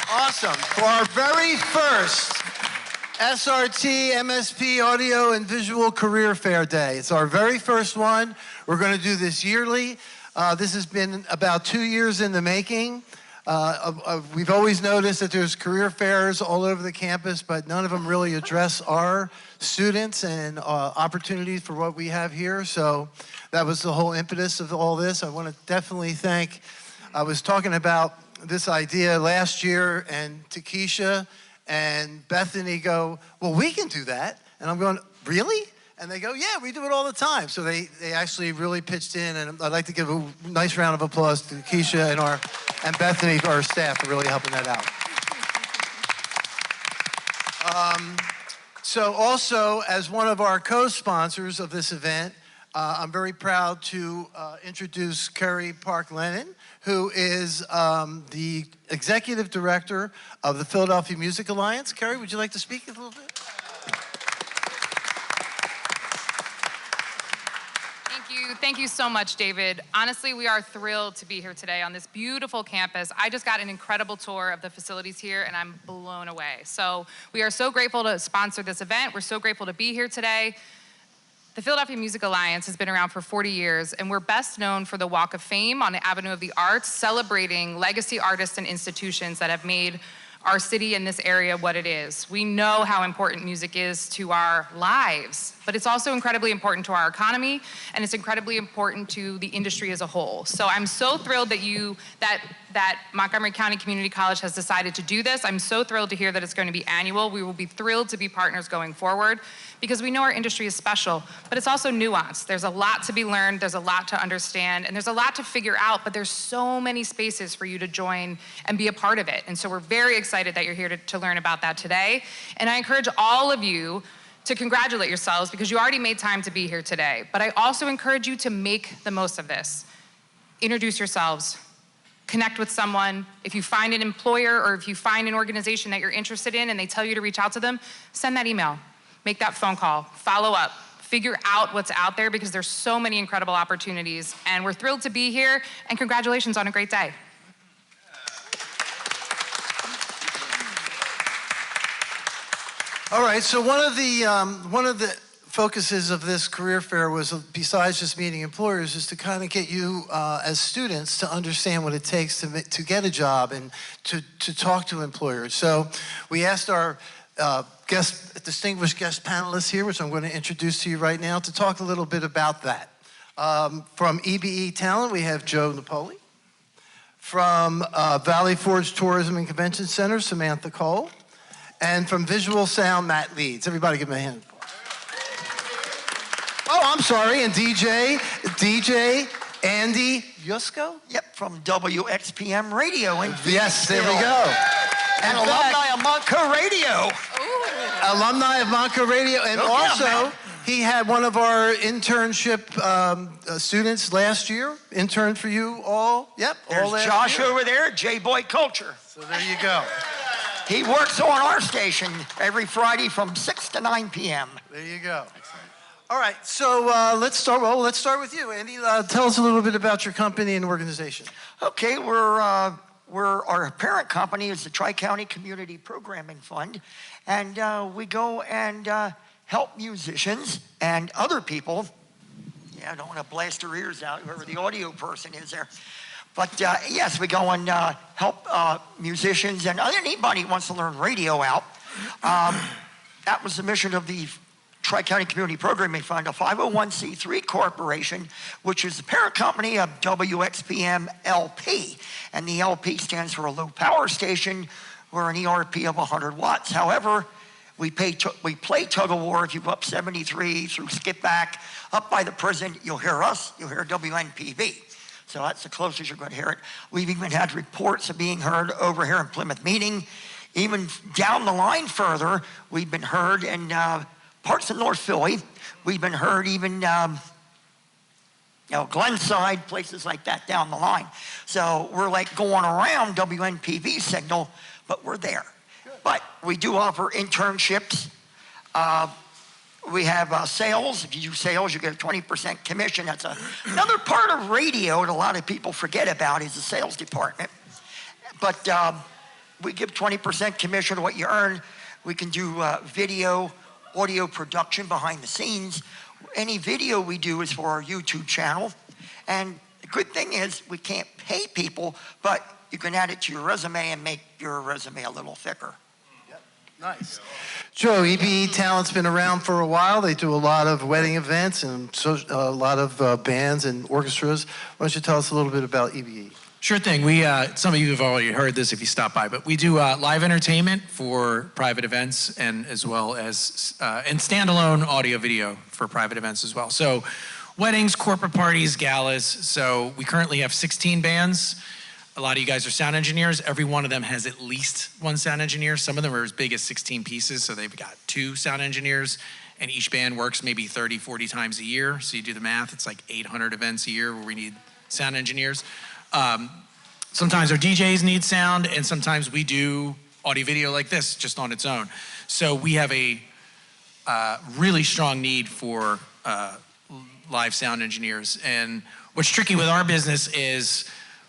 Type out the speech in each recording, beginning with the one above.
Awesome. For our very first SRT MSP Audio and Visual Career Fair Day. It's our very first one. We're going to do this yearly. This has been about 2 years in the making. We've always noticed that there's career fairs all over the campus, but none of them really address our students and opportunities for what we have here. So that was the whole impetus of all this. I want to definitely thank, I was talking about this idea last year, and Takesha and Bethany go, well, we can do that. And I'm going, really? And they go, yeah, we do it all the time. So they actually really pitched in, and I'd like to give a nice round of applause to Keisha and Bethany, our staff, for really helping that out. So also, as one of our co-sponsors of this event, I'm very proud to introduce Kerry Park-Lennon, who is the Executive Director of the Philadelphia Music Alliance. Kerry, would you like to speak a little bit? Thank you so much, David. Honestly, we are thrilled to be here today on this beautiful campus. I just got an incredible tour of the facilities here, and I'm blown away. So we are so grateful to sponsor this event. We're so grateful to be here today. The Philadelphia Music Alliance has been around for 40 years, and we're best known for the Walk of Fame on the Avenue of the Arts, celebrating legacy artists and institutions that have made our city and this area what it is. We know how important music is to our lives, but it's also incredibly important to our economy, and it's incredibly important to the industry as a whole. So I'm so thrilled that Montgomery County Community College has decided to do this. I'm so thrilled to hear that it's going to be annual. We will be thrilled to be partners going forward, because we know our industry is special, but it's also nuanced. There's a lot to be learned, there's a lot to understand, and there's a lot to figure out, but there's so many spaces for you to join and be a part of it. And so we're very excited that you're here to learn about that today. And I encourage all of you to congratulate yourselves, because you already made time to be here today. But I also encourage you to make the most of this. Introduce yourselves. Connect with someone. If you find an employer or if you find an organization that you're interested in and they tell you to reach out to them, send that email. Make that phone call, follow up, figure out what's out there, because there's so many incredible opportunities. And we're thrilled to be here, and congratulations on a great day. All right, so one of the focuses of this career fair was, besides just meeting employers, is to kind of get you as students to understand what it takes to get a job and to talk to employers. So we asked our distinguished guest panelists here, which I'm going to introduce to you right now, to talk a little bit about that. From EBE Talent, we have Joe Napoli. From Valley Forge Tourism and Convention Center, Samantha Cole. And from Visual Sound, Matt Leeds. Everybody give him a hand. Oh, I'm sorry, and DJ Andy Yusko? Yep, from WXPM Radio. Yes, there we go. And alumni of Montgomery Radio. Alumni of Montgomery Radio. And also, he had one of our internship students last year, interned for you all. Yep, there's all Josh over there, J-Boy Culture. So there you go. He works on our station every Friday from 6 to 9 p.m. There you go. All right, so let's start with you, Andy. Tell us a little bit about your company and organization. Okay, our parent company is the Tri-County Community Programming Fund, and we go and help musicians and other people. Yeah, I don't want to blast their ears out, whoever the audio person is there. But yes, we go and help musicians and anybody who wants to learn radio out. That was the mission of the Tri-County Community Programming Fund, a 501c3 corporation, which is the parent company of WXPM LP. And the LP stands for a low power station. We're an ERP of 100 watts. However, we play tug of war. If you go up 73 through Skip Back, up by the prison, you'll hear us, you'll hear WNPV. So that's the closest you're going to hear it. We've even had reports of being heard over here in Plymouth Meeting. Even down the line further, we've been heard in parts of North Philly. We've been heard even Glenside, places like that down the line. So we're like going around WNPV signal, but we're there. Good. But we do offer internships. We have sales. If you do sales, you get a 20% commission. That's another part of radio that a lot of people forget about is the sales department. But we give 20% commission of what you earn. We can do video, audio production behind the scenes. Any video we do is for our YouTube channel. And the good thing is we can't pay people, but you can add it to your resume and make your resume a little thicker. Yep. Nice. Joe, EBE Talent's been around for a while. They do a lot of wedding events and a lot of bands and orchestras. Why don't you tell us a little bit about EBE? Sure thing. We some of you have already heard this if you stop by, but we do live entertainment for private events and as well as and standalone audio video for private events as well. So weddings, corporate parties, galas. So we currently have 16 bands. A lot of you guys are sound engineers. Every one of them has at least one sound engineer. Some of them are as big as 16 pieces, so they've got 2 sound engineers, and each band works maybe 30, 40 times a year. So you do the math, it's like 800 events a year where we need sound engineers. Sometimes our DJs need sound, and sometimes we do audio video like this just on its own. So we have a really strong need for live sound engineers. And what's tricky with our business is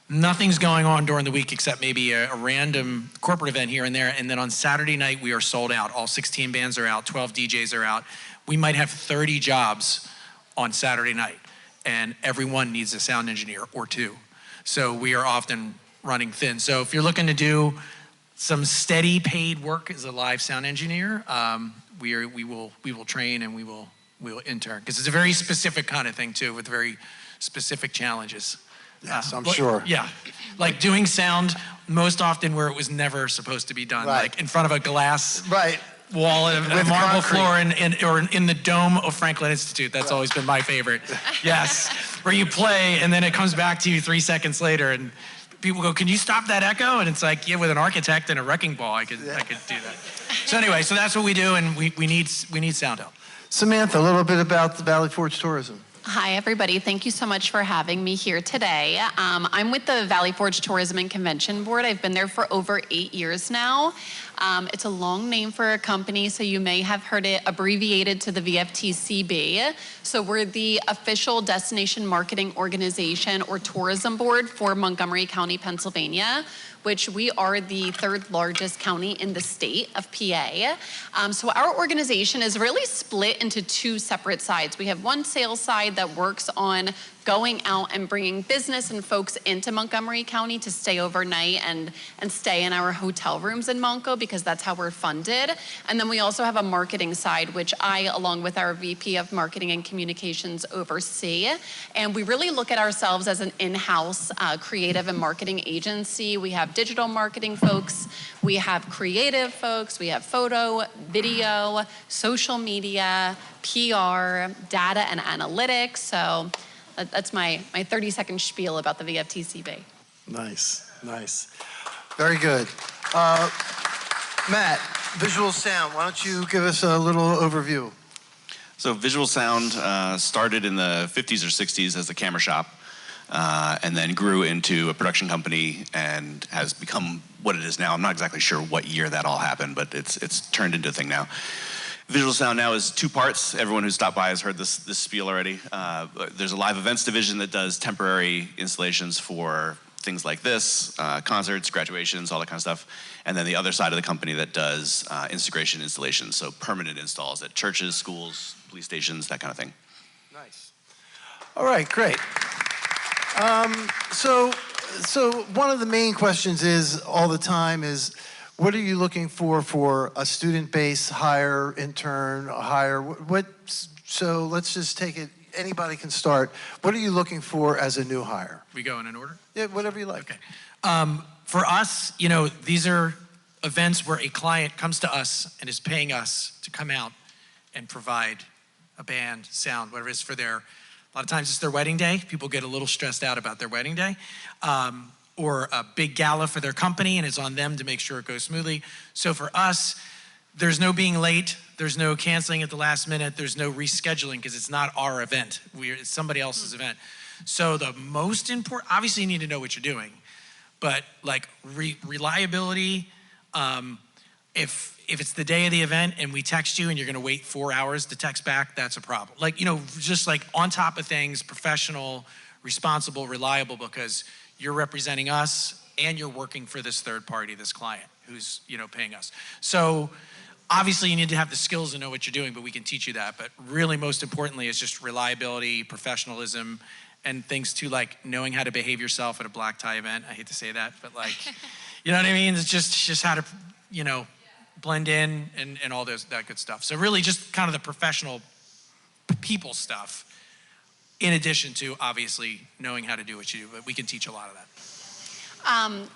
nothing's going on during the week except maybe a random corporate event here and there. And then on Saturday night, we are sold out. All 16 bands are out, 12 DJs are out. We might have 30 jobs on Saturday night, and everyone needs a sound engineer or 2. So we are often running thin. So if you're looking to do some steady paid work as a live sound engineer, we will train and we will intern, because it's a very specific kind of thing too, with very specific challenges. Yes, I'm sure. Yeah, like doing sound most often where it was never supposed to be done, Right. like in front of a glass Right. wall of a With marble concrete. floor or in the dome of Franklin Institute. That's always been my favorite. Yes, where you play and then it comes back to you 3 seconds later and people go, "Can you stop that echo?" And it's like, yeah, with an architect and a wrecking ball, I could do that. So anyway, so that's what we do, and we need sound help. Samantha, a little bit about the Valley Forge Tourism. Hi, everybody. Thank you so much for having me here today. I'm with the Valley Forge Tourism and Convention Board. I've been there for over 8 years now. It's a long name for a company, so you may have heard it abbreviated to the VFTCB. So we're the official destination marketing organization or tourism board for Montgomery County, Pennsylvania, which we are the 3rd largest county in the state of PA. So our organization is really split into 2 separate sides. We have one sales side that works on going out and bringing business and folks into Montgomery County to stay overnight and stay in our hotel rooms in Monco, because that's how we're funded. And then we also have a marketing side, which I, along with our VP of Marketing and Communications, oversee. And we really look at ourselves as an in-house creative and marketing agency. We have digital marketing folks, we have creative folks, we have photo, video, social media, PR, data and analytics. So that's my 30-second spiel about the VFTCB. Nice, nice. Very good. Matt, visual sound, why don't you give us a little overview? So visual sound started in the 50s or 60s as a camera shop, and then grew into a production company and has become what it is now. I'm not exactly sure what year that all happened, but it's turned into a thing now. Visual sound now is 2 parts. Everyone who's stopped by has heard this spiel already. There's a live events division that does temporary installations for things like this, concerts, graduations, all that kind of stuff. And then the other side of the company that does integration installations, so permanent installs at churches, schools, police stations, that kind of thing. Nice. All right, great. So one of the main questions is all the time is, what are you looking for a student-based hire, intern, hire? So let's just take it, anybody can start. What are you looking for as a new hire? We go in an order? Yeah, whatever you like. Okay. For us, these are events where a client comes to us and is paying us to come out and provide a band, sound, whatever it is for a lot of times it's their wedding day. People get a little stressed out about their wedding day. Or a big gala for their company, and it's on them to make sure it goes smoothly. So for us, there's no being late, there's no canceling at the last minute, there's no rescheduling, because it's not our event. It's somebody else's event. So the most important, obviously you need to know what you're doing, but like reliability, if it's the day of the event and we text you and you're gonna wait 4 hours to text back, that's a problem. Like, just like on top of things, professional, responsible, reliable, because you're representing us and you're working for this third party, this client who's, paying us. So obviously you need to have the skills to know what you're doing, but we can teach you that. But really most importantly is just reliability, professionalism, and things to like knowing how to behave yourself at a black tie event. I hate to say that, but like, you know what I mean? It's just how to, blend in and all that good stuff. So really just kind of the professional people stuff, in addition to obviously knowing how to do what you do, but we can teach a lot of that.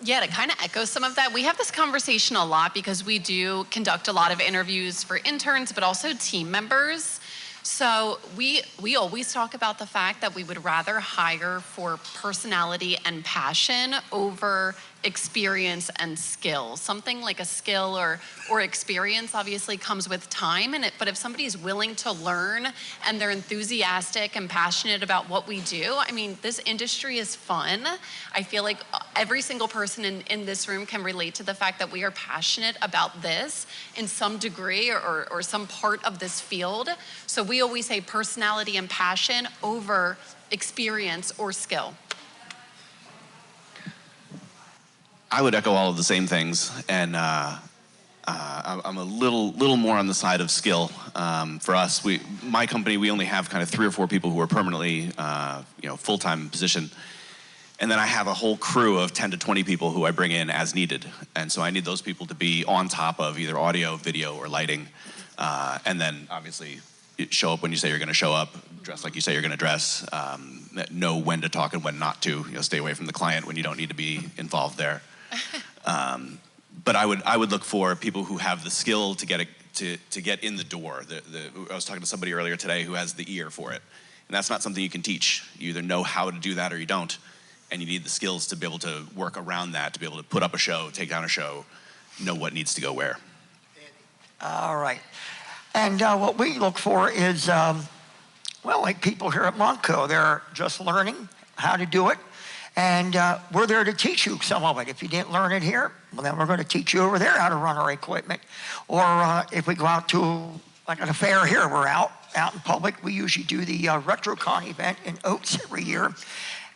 To kind of echo some of that, we have this conversation a lot because we do conduct a lot of interviews for interns, but also team members. So we always talk about the fact that we would rather hire for personality and passion over experience and skill. Something like a skill or experience obviously comes with time, but if somebody's willing to learn and they're enthusiastic and passionate about what we do, I mean, this industry is fun. I feel like every single person in this room can relate to the fact that we are passionate about this in some degree or some part of this field. So we always say personality and passion over experience or skill. I would echo all of the same things, and I'm a little more on the side of skill. For us, my company, we only have kind of 3 or 4 people who are permanently, full-time position, and then I have a whole crew of 10 to 20 people who I bring in as needed, and so I need those people to be on top of either audio, video, or lighting, and then obviously show up when you say you're going to show up, dress like you say you're going to dress, know when to talk and when not to. Stay away from the client when you don't need to be involved there. But I would look for people who have the skill to get in the door. I was talking to somebody earlier today who has the ear for it, and that's not something you can teach. You either know how to do that or you don't, and you need the skills to be able to work around that, to be able to put up a show, take down a show, know what needs to go where. All right. And what we look for is, like people here at Montco, they're just learning how to do it. And we're there to teach you some of it. If you didn't learn it here, well, then we're going to teach you over there how to run our equipment. Or if we go out to like an affair here, we're out in public. We usually do the RetroCon event in Oaks every year.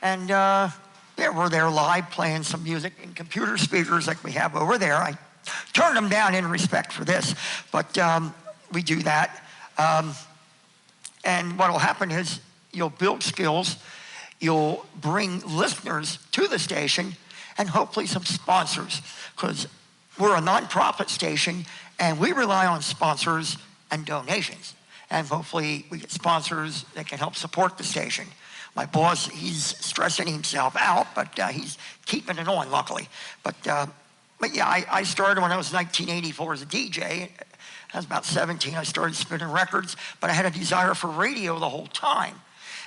And we're there live playing some music in computer speakers like we have over there. I turned them down in respect for this, but we do that. And what will happen is you'll build skills. You'll bring listeners to the station and hopefully some sponsors, because we're a nonprofit station and we rely on sponsors and donations. And hopefully we get sponsors that can help support the station. My boss, he's stressing himself out, but he's keeping it on, luckily. But I started when I was 1984 as a DJ. I was about 17. I started spinning records, but I had a desire for radio the whole time.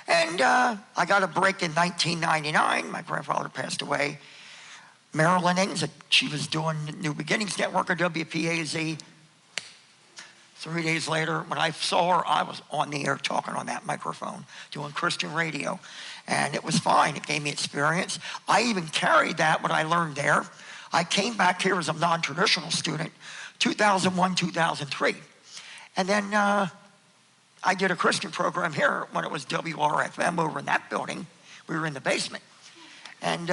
And I got a break in 1999. My grandfather passed away. Marilyn Ings, she was doing New Beginnings Network or WPAZ. 3 days later, when I saw her, I was on the air talking on that microphone, doing Christian radio. And it was fine. It gave me experience. I even carried that, what I learned there. I came back here as a non-traditional student, 2001, 2003. And then I did a Christian program here when it was WRFM over in that building. We were in the basement. And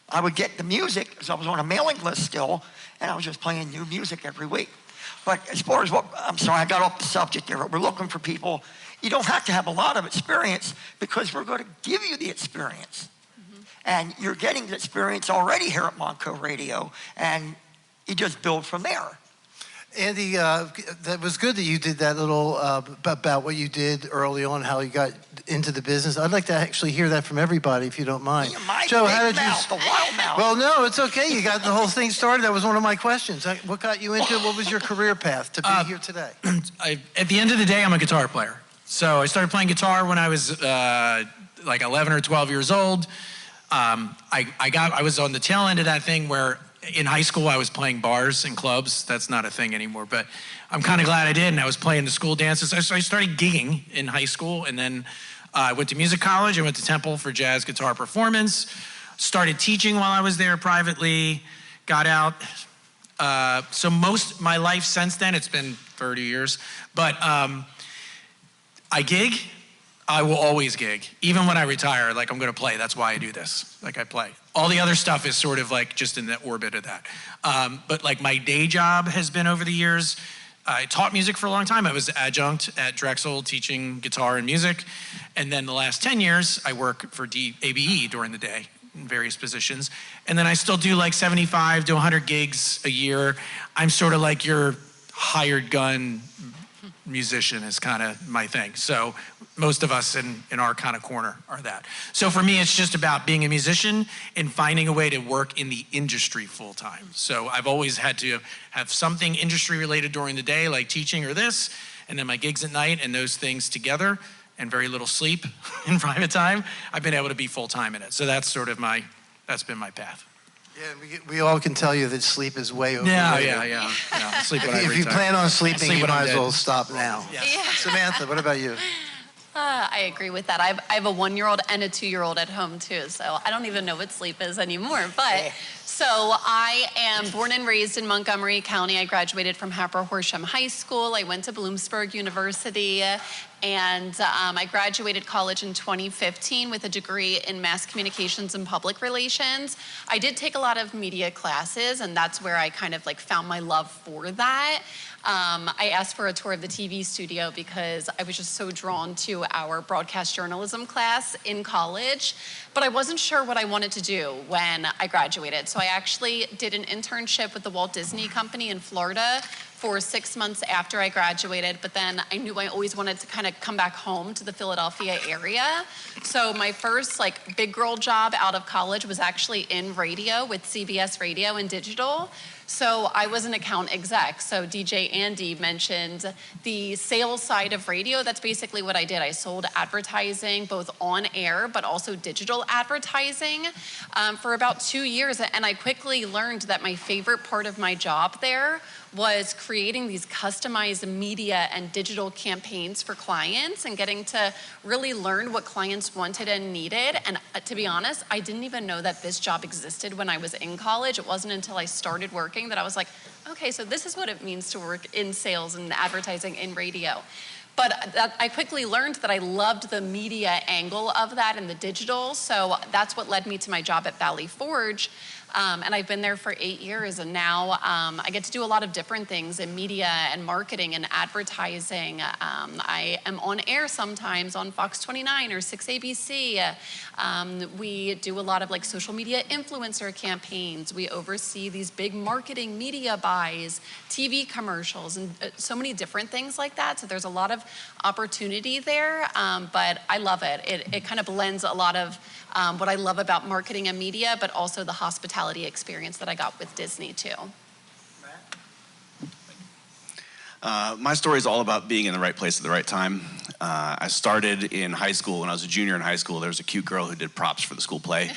I would get the music, because I was on a mailing list still, and I was just playing new music every week. But as far as I'm sorry, I got off the subject there, but we're looking for people. You don't have to have a lot of experience because we're going to give you the experience. Mm-hmm. And you're getting the experience already here at Montco Radio, and you just build from there. Andy, that was good that you did that little about what you did early on, how you got into the business. I'd like to actually hear that from everybody, if you don't mind. Joe, how did you? The wild mouth. Well, no, it's okay. You got the whole thing started. That was one of my questions. What got you into it? What was your career path to be here today? At the end of the day, I'm a guitar player. So I started playing guitar when I was like 11 or 12 years old. I was on the tail end of that thing where in high school, I was playing bars and clubs. That's not a thing anymore, but I'm kind of glad I did. And I was playing the school dances. So I started gigging in high school, and then I went to music college. I went to Temple for jazz guitar performance. Started teaching while I was there privately. Got out. So most my life since then, it's been 30 years, but I gig. I will always gig. Even when I retire, like I'm gonna play. That's why I do this. Like I play. All the other stuff is sort of like just in the orbit of that. But like my day job has been over the years, I taught music for a long time. I was adjunct at Drexel teaching guitar and music. And then the last 10 years, I work for ABE during the day in various positions. And then I still do like 75 to 100 gigs a year. I'm sort of like your hired gun musician is kind of my thing. So most of us in our kind of corner are that. So for me, it's just about being a musician and finding a way to work in the industry full time. So I've always had to have something industry related during the day, like teaching or this, and then my gigs at night, and those things together, and very little sleep in private time. I've been able to be full time in it. So that's sort of that's been my path. Yeah, we all can tell you that sleep is way overrated. Yeah. Sleep when I retire. If you plan on sleeping, you might as well stop now. Yes. Yeah. Samantha, what about you? I agree with that. I have a 1-year-old and a 2-year-old at home too, so I don't even know what sleep is anymore. But so I am born and raised in Montgomery County. I graduated from Harper Horsham High School. I went to Bloomsburg University, and I graduated college in 2015 with a degree in mass communications and public relations. I did take a lot of media classes, and that's where I kind of like found my love for that. I asked for a tour of the TV studio because I was just so drawn to our broadcast journalism class in college, but I wasn't sure what I wanted to do when I graduated. So I actually did an internship with the Walt Disney Company in Florida for 6 months after I graduated, but then I knew I always wanted to kind of come back home to the Philadelphia area. So my first like big girl job out of college was actually in radio with CBS Radio and Digital. So I was an account exec. So DJ Andy mentioned the sales side of radio. That's basically what I did. I sold advertising, both on air, but also digital advertising for about 2 years. And I quickly learned that my favorite part of my job there was creating these customized media and digital campaigns for clients and getting to really learn what clients wanted and needed. And to be honest, I didn't even know that this job existed when I was in college. It wasn't until I started working that I was like, okay, so this is what it means to work in sales and advertising in radio. But I quickly learned that I loved the media angle of that and the digital. So that's what led me to my job at Valley Forge. And I've been there for 8 years, and now I get to do a lot of different things in media and marketing and advertising. I am on air sometimes on Fox 29 or 6ABC. We do a lot of like social media influencer campaigns. We oversee these big marketing media buys, TV commercials, and so many different things like that. So there's a lot of opportunity there, but I love it. It kind of blends a lot of what I love about marketing and media, but also the hospitality experience that I got with Disney too. My story is all about being in the right place at the right time. I started in high school. When I was a junior in high school, there was a cute girl who did props for the school play.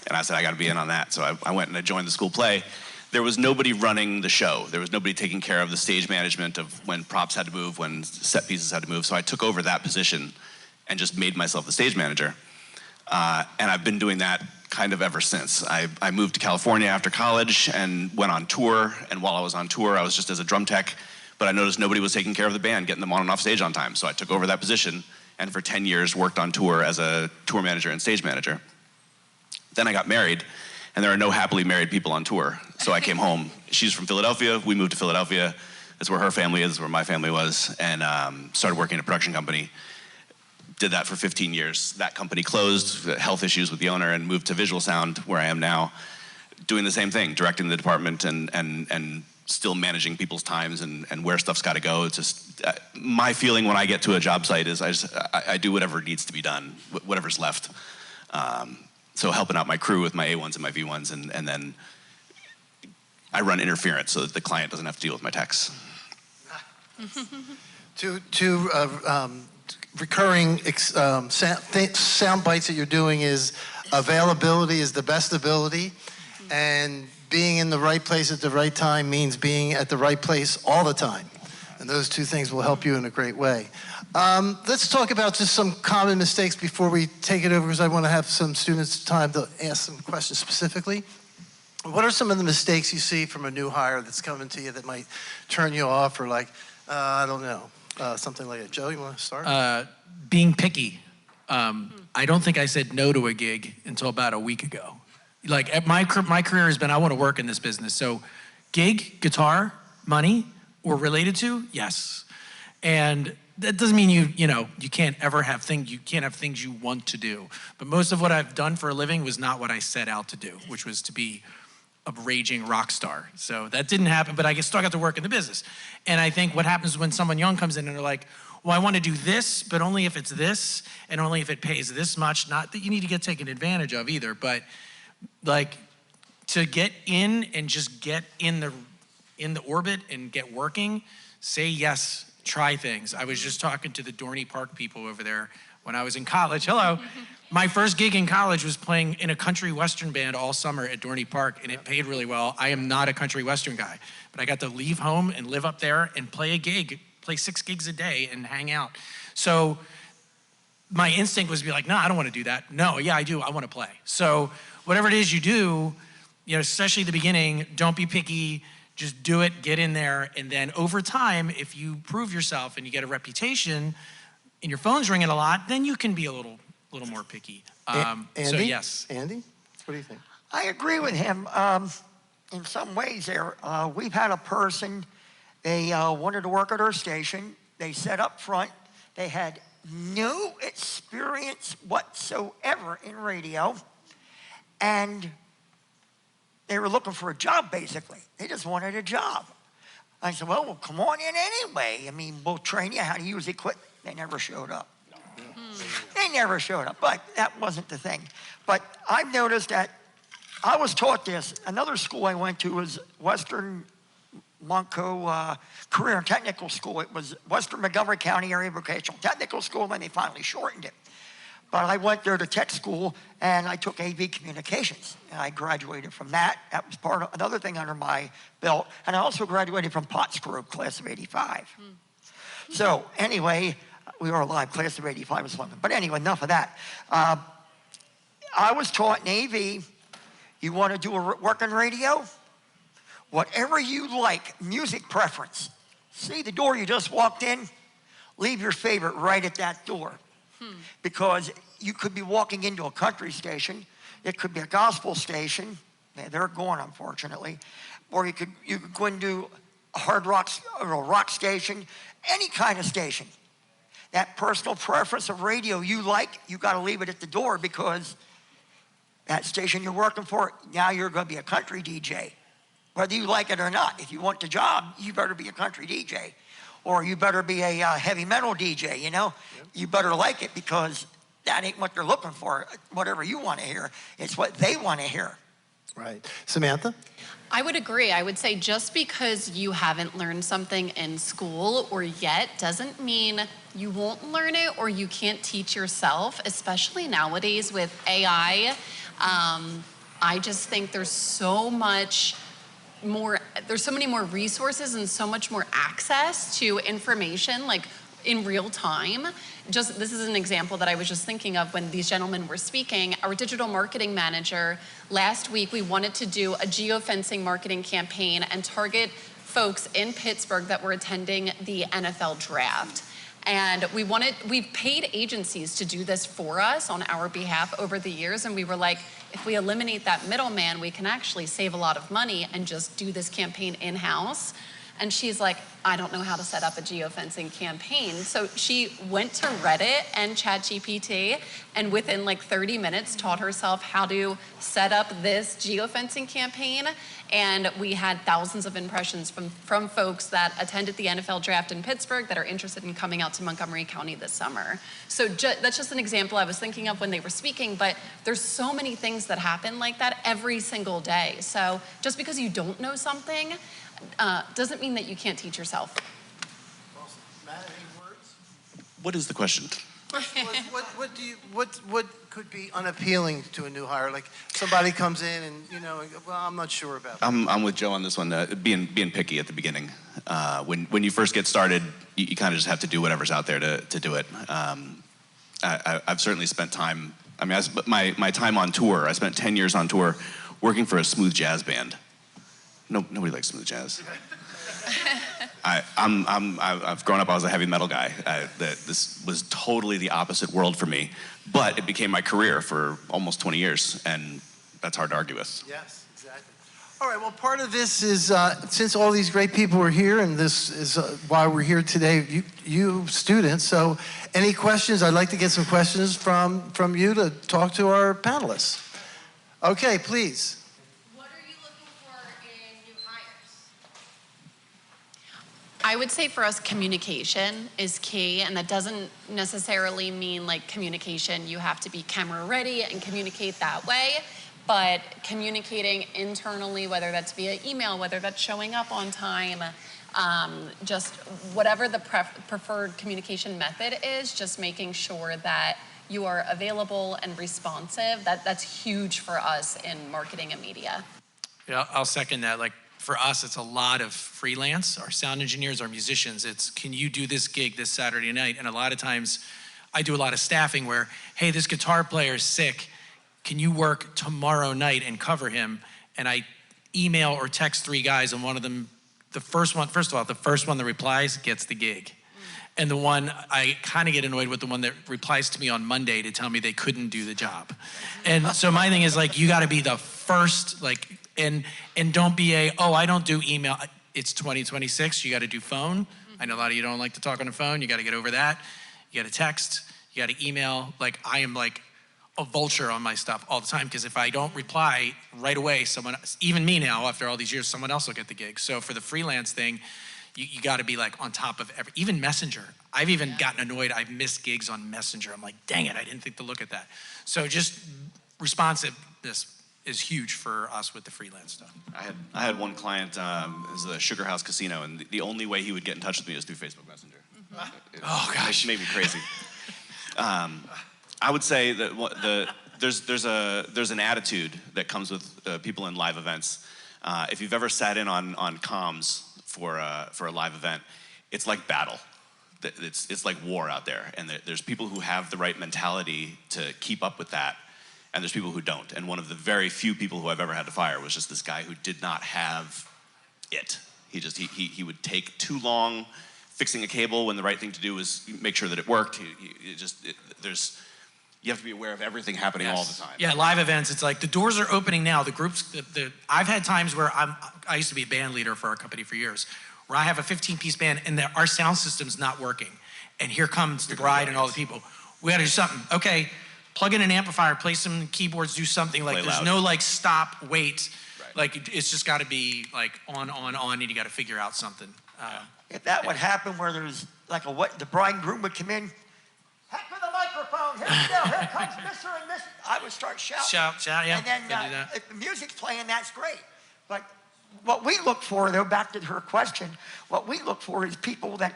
And I said, I got to be in on that. So I went and I joined the school play. There was nobody running the show. There was nobody taking care of the stage management of when props had to move, when set pieces had to move. So I took over that position and just made myself the stage manager. And I've been doing that kind of ever since. I moved to California after college and went on tour. And while I was on tour, I was just as a drum tech. But I noticed nobody was taking care of the band, getting them on and off stage on time. So I took over that position and for 10 years worked on tour as a tour manager and stage manager. Then I got married, and there are no happily married people on tour. So I came home. She's from Philadelphia. We moved to Philadelphia. That's where her family is, where my family was, and started working at a production company. Did that for 15 years. That company closed, health issues with the owner, and moved to Visual Sound, where I am now, doing the same thing, directing the department and still managing people's times and where stuff's got to go. It's just my feeling when I get to a job site is I do whatever needs to be done, whatever's left. So helping out my crew with my A1s and my V1s, and then I run interference so that the client doesn't have to deal with my techs. Two recurring sound bites that you're doing is availability is the best ability, and being in the right place at the right time means being at the right place all the time. And those two things will help you in a great way. Let's talk about just some common mistakes before we take it over, because I want to have some students time to ask some questions specifically. What are some of the mistakes you see from a new hire that's coming to you that might turn you off, or like, I don't know? something like that. Joe, you want to start? Being picky. I don't think I said no to a gig until about a week ago. Like my career has been, I want to work in this business. So gig, guitar, money, or related to, yes. And that doesn't mean you can't ever have things, you can't have things you want to do. But most of what I've done for a living was not what I set out to do, which was to be a raging rock star. So that didn't happen, but I still got to work in the business. And I think what happens when someone young comes in and they're like, well, I want to do this, but only if it's this, and only if it pays this much. Not that you need to get taken advantage of either, but like to get in and just get in the orbit and get working, say yes, try things. I was just talking to the Dorney Park people over there when I was in college. Hello. My first gig in college was playing in a country western band all summer at Dorney Park, and it paid really well. I am not a country western guy, but I got to leave home and live up there and play a gig, play 6 gigs a day and hang out. So my instinct was to be like, no, I don't want to do that. No, yeah, I do. I want to play. So whatever it is you do, especially at the beginning, don't be picky. Just do it, get in there, and then over time, if you prove yourself and you get a reputation and your phone's ringing a lot, then you can be a little more picky. Andy? So yes. Andy, what do you think? I agree with him in some ways there. We've had a person, they wanted to work at our station. They sat up front. They had no experience whatsoever in radio. And they were looking for a job, basically. They just wanted a job. I said, well, come on in anyway. I mean, we'll train you how to use equipment. They never showed up. They never showed up, but that wasn't the thing. But I've noticed that I was taught this. Another school I went to was Western Montco Career and Technical School. It was Western Montgomery County Area Vocational Technical School, and then they finally shortened it. But I went there to tech school, and I took AV Communications, and I graduated from that. That was part of another thing under my belt. And I also graduated from Potts Group, class of 85. So anyway, we were alive, class of 85 was fun. But anyway, enough of that. I was taught in AV, you want to do work in radio? Whatever you like, music preference. See the door you just walked in? Leave your favorite right at that door. Because you could be walking into a country station, it could be a gospel station, they're gone unfortunately, or you could go into a hard rock or a rock station, any kind of station. That personal preference of radio you like, you got to leave it at the door because that station you're working for, now you're going to be a country DJ. Whether you like it or not, if you want the job, you better be a country DJ. Or you better be a heavy metal DJ, Yep. You better like it because that ain't what they're looking for. Whatever you want to hear, it's what they want to hear. Right. Samantha? I would agree. I would say just because you haven't learned something in school or yet doesn't mean you won't learn it or you can't teach yourself, especially nowadays with AI. I just think there's so many more resources and so much more access to information like in real time. This is an example that I was just thinking of when these gentlemen were speaking. Our digital marketing manager, last week we wanted to do a geofencing marketing campaign and target folks in Pittsburgh that were attending the NFL draft. And we've paid agencies to do this for us on our behalf over the years. And we were like, if we eliminate that middleman, we can actually save a lot of money and just do this campaign in-house. And she's like, I don't know how to set up a geofencing campaign. So she went to Reddit and ChatGPT and within like 30 minutes taught herself how to set up this geofencing campaign. And we had thousands of impressions from folks that attended the NFL draft in Pittsburgh that are interested in coming out to Montgomery County this summer. So that's just an example I was thinking of when they were speaking, but there's so many things that happen like that every single day. So just because you don't know something doesn't mean that you can't teach yourself. Awesome. Matt, any words? What is the question? What could be unappealing to a new hire? Like somebody comes in and well, I'm not sure about that. I'm with Joe on this one. Being picky at the beginning. When you first get started, you kind of just have to do whatever's out there to do it. I've certainly spent time. I mean, my time on tour. I spent 10 years on tour, working for a smooth jazz band. Nobody likes smooth jazz. I've grown up, I was a heavy metal guy. This was totally the opposite world for me, but it became my career for almost 20 years, and that's hard to argue with. Yes, exactly. All right, well, part of this is, since all these great people are here, and this is why we're here today, you students, so any questions? I'd like to get some questions from you to talk to our panelists. Okay, please. What are you looking for in new hires? I would say for us, communication is key, and that doesn't necessarily mean like communication, you have to be camera ready and communicate that way, but communicating internally, whether that's via email, whether that's showing up on time, just whatever the preferred communication method is, just making sure that you are available and responsive. That's huge for us in marketing and media. Yeah, I'll second that. Like for us, it's a lot of freelance. Our sound engineers, our musicians, it's can you do this gig this Saturday night? And a lot of times I do a lot of staffing where, hey, this guitar player is sick. Can you work tomorrow night and cover him? And I email or text 3 guys, and one of them, the first one that replies gets the gig. And the one, I kind of get annoyed with the one that replies to me on Monday to tell me they couldn't do the job. And so my thing is like, you got to be the first, like, and don't be I don't do email. It's 2026, you got to do phone. I know a lot of you don't like to talk on the phone. You got to get over that. You got to text, you got to email. Like I am like a vulture on my stuff all the time, because if I don't reply right away, someone, even me now, after all these years, someone else will get the gig. So for the freelance thing, you got to be like on top of even Messenger. I've even gotten annoyed. I've missed gigs on Messenger. I'm like, dang it, I didn't think to look at that. So just responsiveness is huge for us with the freelance stuff. I had one client, it was the Sugar House Casino, and the only way he would get in touch with me was through Facebook Messenger. Oh gosh, it made me crazy. I would say that there's an attitude that comes with people in live events. If you've ever sat in on comms for a live event, it's like battle. It's like war out there, and there's people who have the right mentality to keep up with that, and there's people who don't. And one of the very few people who I've ever had to fire was just this guy who did not have it. He would take too long fixing a cable when the right thing to do was make sure that it worked. You have to be aware of everything happening all the time. Yeah, live events, it's like the doors are opening now. The groups, I've had times where I used to be a band leader for our company for years, where I have a 15-piece band and our sound system's not working. And here comes the bride and all the people. We gotta do something. Okay, plug in an amplifier, play some keyboards, do something. Like there's no like stop, wait. Right. Like it's just gotta be like on, and you gotta figure out something. If that would happen where there's like the bride and groom would come in, heck with the microphone, here we go, here comes Mr. and Mrs. I would start shouting. Shout, yeah. And then if the music's playing, that's great. But what we look for, though, back to her question, what we look for is people that,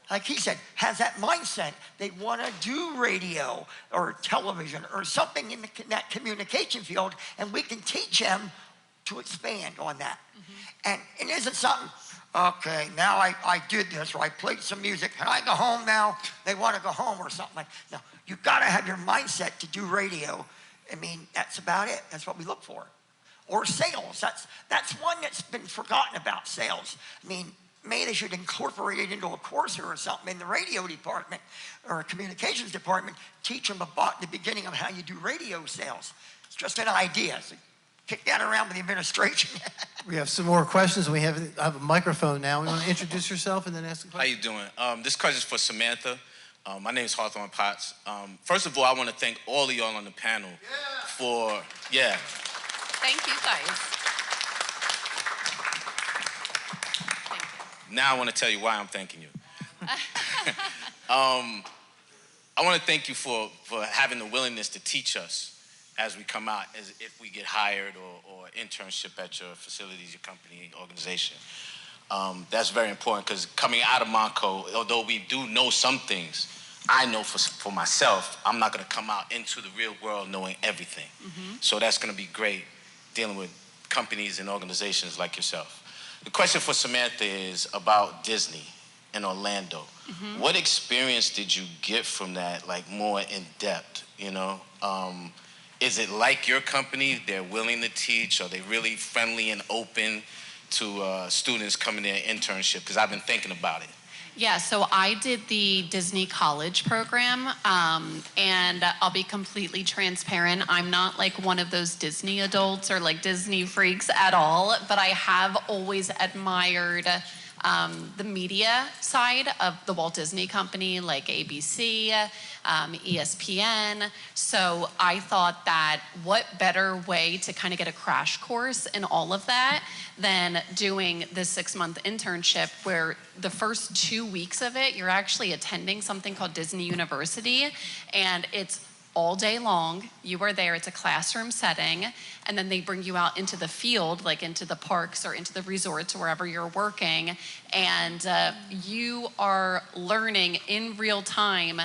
like he said, has that mindset. They want to do radio or television or something in that communication field, and we can teach them to expand on that. Mm-hmm. And it isn't something, okay, now I did this, or I played some music. Can I go home now? They want to go home or something like that. No, you've got to have your mindset to do radio. I mean, that's about it. That's what we look for. Or sales. That's one that's been forgotten about, sales. I mean, maybe they should incorporate it into a course or something in the radio department or communications department. Teach them about the beginning of how you do radio sales. It's just an idea. So kick that around with the administration. We have some more questions. We have a microphone now. We want to introduce yourself and then ask the question. How you doing? This question is for Samantha. My name is Hawthorne Potts. First of all, I want to thank all of y'all on the panel for. Thank you, guys. Thank you. Now I want to tell you why I'm thanking you. I want to thank you for having the willingness to teach us as we come out, as if we get hired or internship at your facilities, your company, organization. That's very important, because coming out of Monco, although we do know some things, I know for myself, I'm not going to come out into the real world knowing everything. Mm-hmm. So that's going to be great dealing with companies and organizations like yourself. The question for Samantha is about Disney in Orlando. Mm-hmm. What experience did you get from that, like more in depth, you know? Is it like your company, they're willing to teach? Are they really friendly and open students coming in internship? Because I've been thinking about it. Yeah, so I did the Disney College program, and I'll be completely transparent. I'm not like one of those Disney adults or like Disney freaks at all, but I have always admired the media side of the Walt Disney Company, like ABC, ESPN. So I thought that what better way to kind of get a crash course in all of that than doing this 6-month internship where the first 2 weeks of it, you're actually attending something called Disney University, and it's all day long. You are there, it's a classroom setting, and then they bring you out into the field, like into the parks or into the resorts, wherever you're working, and you are learning in real time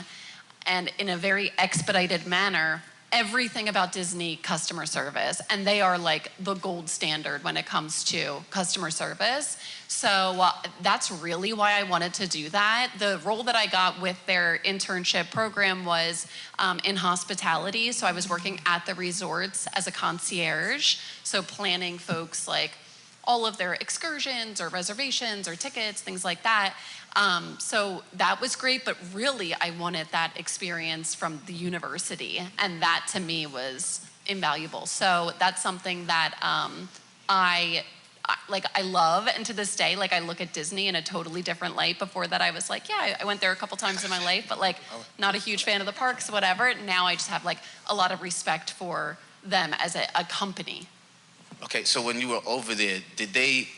and in a very expedited manner everything about Disney customer service, and they are like the gold standard when it comes to customer service. So that's really why I wanted to do that. The role that I got with their internship program was in hospitality. So I was working at the resorts as a concierge, so planning folks like all of their excursions or reservations or tickets, things like that. So that was great, but really I wanted that experience from the university, and that to me was invaluable. So that's something that I love, and to this day, like I look at Disney in a totally different light. Before that, I was like, yeah, I went there a couple times in my life, but like not a huge fan of the parks, whatever. Now I just have like a lot of respect for them as a company. Okay, so when you were over there, did they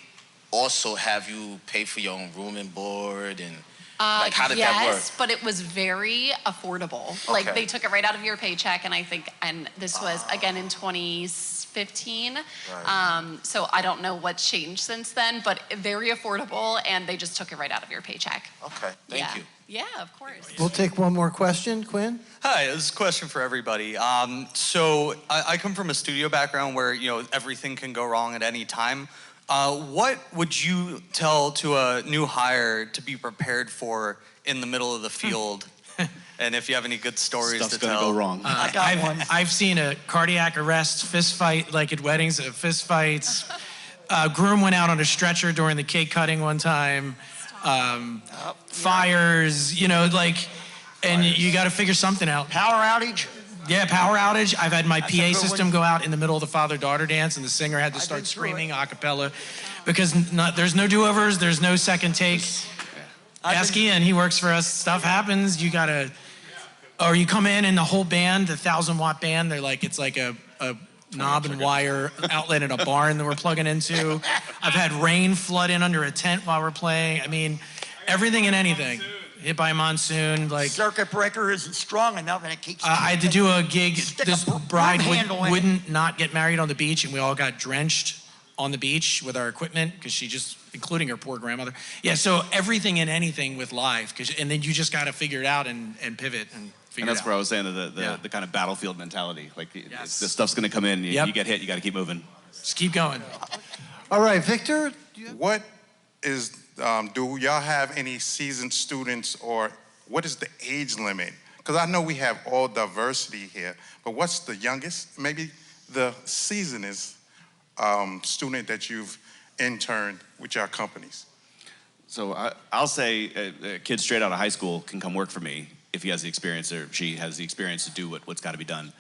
also have you pay for your own room and board, and like how did that work? Yes, but it was very affordable. Like Okay. they took it right out of your paycheck, and I think, and this was again in 2015. Right. So I don't know what's changed since then, but very affordable, and they just took it right out of your paycheck. Okay, thank you. Yeah, of course. We'll take one more question. Quinn? Hi, this is a question for everybody. So I come from a studio background where everything can go wrong at any time. What would you tell to a new hire to be prepared for in the middle of the field? And if you have any good stories Stuff's to gonna tell. go wrong. I got one. I've seen a cardiac arrest, fist fight, like at weddings, fist fights. Groom went out on a stretcher during the cake cutting one time. Fires, and you got to figure something out. Power outage. Yeah, power outage. I've had my That's a PA good system one. go out in the middle of the father-daughter dance, and the singer had to I've start been through screaming it. a cappella because there's no do-overs, there's no second take. Ask Ian, he works for us. Stuff happens. You gotta, or you come in and the whole band, the 1,000-watt band, it's like a knob and wire outlet in a barn that we're plugging into. I've had rain flood in under a tent while we're playing. I mean, everything and anything. Hit by a monsoon, Circuit breaker isn't strong enough, and it keeps. I had to do a gig. Stick This a bride broom handle in it. wouldn't not get married on the beach, and we all got drenched on the beach with our equipment because she just, including her poor grandmother. Yeah, so everything and anything with live, and then you just got to figure it out and pivot and figure And that's it out. where I was saying the Yeah. kind of battlefield mentality. Like Yes. the stuff's going to come in. Yep. You get hit. You got to keep moving. Just keep going. All right, Victor? What is, do y'all have any seasoned students, or what is the age limit? Because I know we have all diversity here, but what's the youngest, maybe the seasonest student that you've interned with your companies? So I'll say a kid straight out of high school can come work for me if he has the experience or she has the experience to do what's got to be done.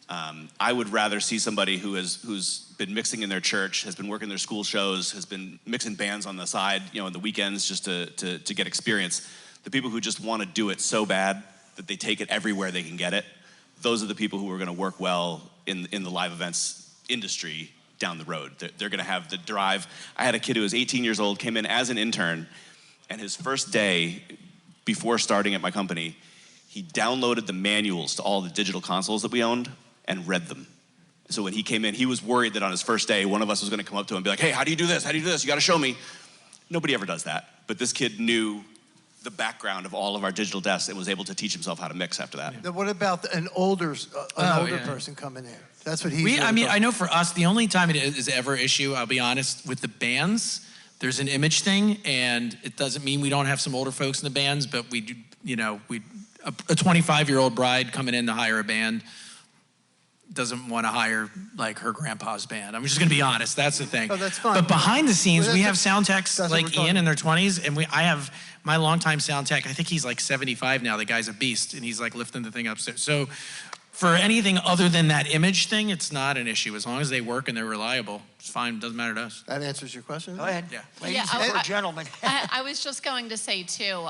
I would rather see somebody who's been mixing in their church, has been working their school shows, has been mixing bands on the side, on the weekends just to get experience. The people who just want to do it so bad that they take it everywhere they can get it, those are the people who are going to work well in the live events industry down the road. They're going to have the drive. I had a kid who was 18 years old, came in as an intern, and his first day before starting at my company, he downloaded the manuals to all the digital consoles that we owned and read them. So when he came in, he was worried that on his first day, one of us was going to come up to him and be like, hey, how do you do this? How do you do this? You got to show me. Nobody ever does that. But this kid knew the background of all of our digital desks and was able to teach himself how to mix after that. Now, what about an older yeah. person coming in? That's what he's really I know for us, the only time it is ever issue, I'll be honest, with the bands, there's an image thing, and it doesn't mean we don't have some older folks in the bands, but we do, a 25-year-old bride coming in to hire a band, doesn't want to hire like her grandpa's band. I'm just going to be honest. That's the thing. Oh, that's fine. But behind the scenes, Well, we that's- have sound techs that's what like we're Ian talking in their 20s, and I have my longtime sound tech. I think he's like 75 now. The guy's a beast, and he's like lifting the thing upstairs. So for anything other than that image thing, it's not an issue. As long as they work and they're reliable, it's fine. It doesn't matter to us. That answers your question? Go ahead. Yeah. Ladies Yeah, and gentlemen. I was just going to say too,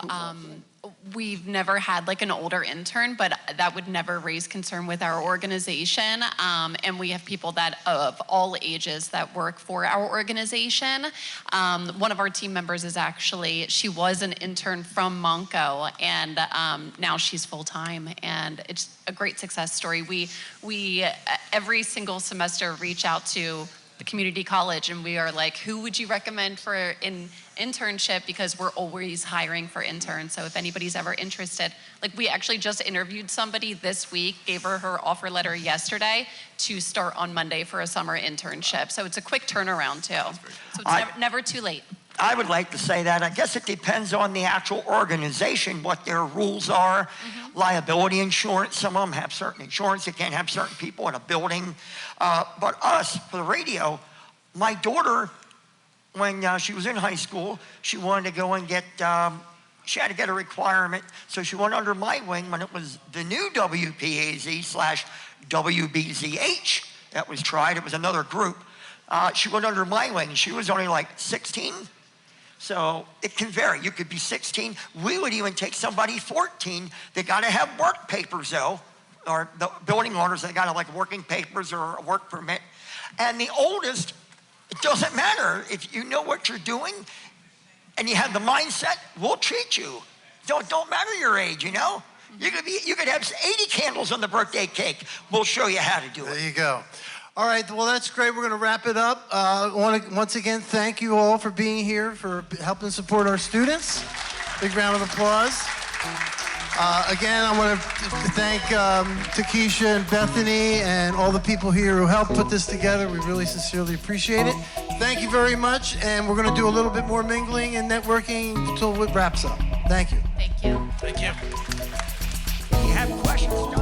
we've never had like an older intern, but that would never raise concern with our organization. And we have people that of all ages that work for our organization. One of our team members is actually, she was an intern from Monco, and now she's full-time, and it's a great success story. We every single semester reach out to the community college, and we are like, who would you recommend for an internship? Because we're always hiring for interns. So if anybody's ever interested, like we actually just interviewed somebody this week, gave her offer letter yesterday to start on Monday for a summer internship. So it's a quick turnaround too. So it's never too late. I would like to say that. I guess it depends on the actual organization, what their rules are. Liability insurance, some of them have certain insurance. You can't have certain people in a building. But us, for the radio, my daughter, when she was in high school, she wanted to go and get, she had to get a requirement. So she went under my wing when it was the new WPAZ/WBZH that was tried. It was another group. She went under my wing. She was only like 16. So it can vary. You could be 16. We would even take somebody 14. They got to have work papers, though, or the building owners, they got to like working papers or a work permit. And the oldest, it doesn't matter. If you know what you're doing and you have the mindset, we'll treat you. Don't matter your age, you know? You could have 80 candles on the birthday cake. We'll show you how to do it. There you go. All right, well, that's great. We're going to wrap it up. I want to once again thank you all for being here, for helping support our students. Big round of applause. Again, I want to thank Takesha and Bethany and all the people here who helped put this together. We really sincerely appreciate it. Thank you very much, and we're going to do a little bit more mingling and networking until it wraps up. Thank you. Thank you. Thank you. If you have questions,